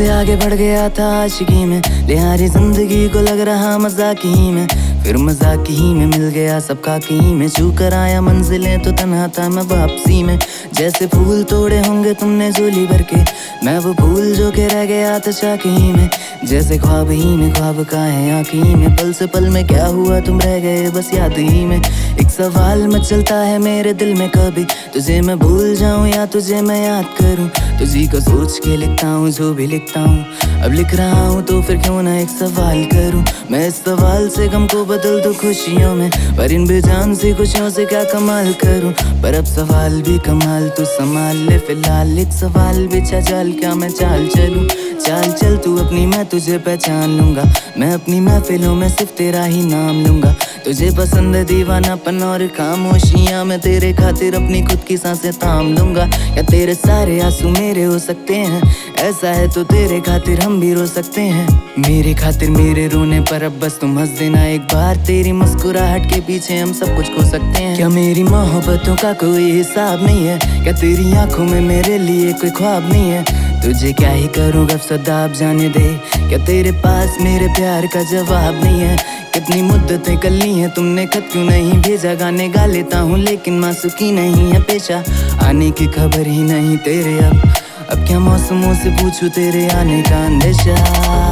से आगे बढ़ गया था आशिकी में, लिहारी जिंदगी को लग रहा मजाक ही में, फिर मजाक ही में मिल गया सबका की में। छू कर आया मंजिलें तो तन्हा था मैं वापसी में, जैसे फूल तोड़े होंगे तुमने झोली भर के, मैं वो फूल जो के रह गया था चाकी में। जैसे ख्वाब ही में ख्वाब का है आँखी में, पल से पल में क्या हुआ तुम रह गए बस याद ही में। एक सवाल मचलता है मेरे दिल में, कभी तुझे मैं भूल जाऊं या तुझे मैं याद करूं। तुझी को सोच के लिखता हूँ जो भी लिखता हूँ, अब लिख रहा हूँ तो फिर क्यों ना एक सवाल करूं। मैं इस सवाल से गम को बदल दूं खुशियों में, पर इन बेजान सी खुशियों से क्या कमाल करूं। पर अब सवाल भी कमाल तू संभाल ले फिलहाल, एक सवाल बिछा जाल क्या मैं चाल चलूं। चाल चल तू अपनी मैं तुझे पहचान लूंगा, मैं अपनी महफिलों में सिर्फ तेरा ही नाम लूंगा। तुझे पसंद है दीवानापन और खामोशियां, मैं तेरे खातिर अपनी खुद की सांसें थाम लूंगा। या तेरे सारे आंसू मेरे हो सकते हैं, ऐसा है तो तेरे खातिर हम भी रो सकते हैं। मेरे खातिर मेरे रोने पर अब बस तुम हंस देना एक बार, तेरी मुस्कुराहट के पीछे हम सब कुछ खो सकते हैं। क्या मेरी मोहब्बतों का कोई हिसाब नहीं है, क्या तेरी आंखों में मेरे लिए कोई ख्वाब नहीं है। तुझे क्या ही करूँ अब सदाब जाने दे, क्या तेरे पास मेरे प्यार का जवाब नहीं है। कितनी मुद्दतें कर ली हैं तुमने, खत क्यों नहीं भेजा। गाने गा लेता हूँ लेकिन मासूकी नहीं है पेशा, आने की खबर ही नहीं तेरे अब क्या मौसमों से पूछूं तेरे आने का अंदेशा।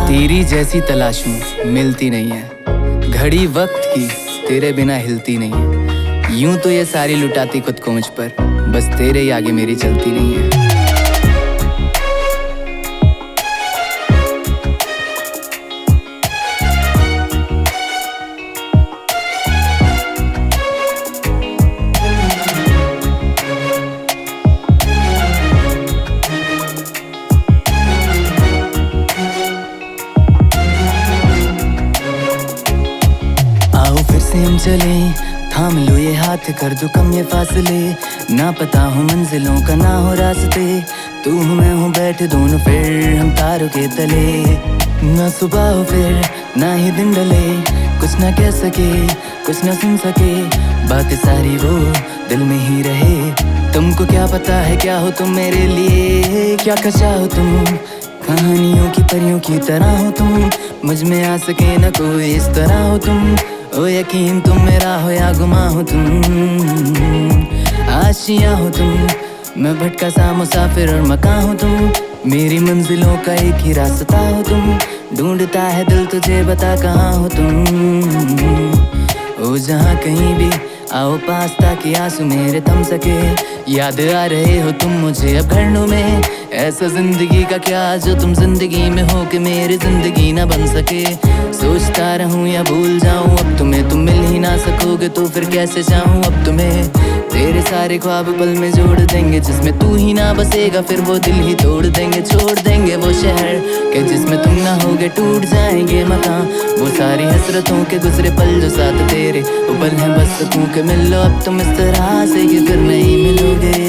तेरी जैसी तलाशूं मिलती नहीं है, घड़ी वक्त की तेरे बिना हिलती नहीं है। यूं तो ये सारी लुटाती खुद को मुझ पर, बस तेरे ही आगे मेरी चलती नहीं है। हम चले थाम लो ये हाथ, कर दो कम ये फासले, ना पता हो मंजिलों का ना हो रास्ते। तू हूँ मैं हूँ बैठे दोनों फिर हम तारों के तले, ना सुबह हो फिर ना ही दिन ढले। कुछ ना कह सके कुछ ना सुन सके, बातें सारी वो दिल में ही रहे। तुमको क्या पता है क्या हो तुम मेरे लिए, क्या कचा हो तुम कहानियों की परियों की तरह हो तुम। मुझ में आ सके न कोई इस तरह हो तुम, ओ यकीन तुम मेरा हो या गुमा हो तुम। आशियाँ हो तुम, मैं भटका सा मुसाफिर और मकान हो तुम। मेरी मंजिलों का एक ही रास्ता हो तुम, ढूंढता है दिल तुझे बता कहाँ हो तुम। ओ जहाँ कहीं भी आओ पास ताकि आंसू मेरे थम सके। याद आ रहे हो तुम मुझे अब घरनों में, ऐसा जिंदगी का क्या जो तुम जिंदगी में हो कि मेरी जिंदगी ना बन सके। सोचता रहूं या भूल जाऊं अब तुम्हें, तुम मिल ही ना सकोगे तो फिर कैसे चाहूं अब तुम्हें। तेरे सारे ख्वाब पल में जोड़ देंगे, जिसमें तू ही ना बसेगा फिर वो दिल ही तोड़ देंगे। छोड़ देंगे वो शहर के जिसमें तुम ना होगे, टूट जाएंगे मकान वो सारी हसरतों के गुजरे पल जो साथ तेरे वो पल हैं बस सकूं के मिल लो अब तुम इस तरह से कि फिर नहीं मिलोगे।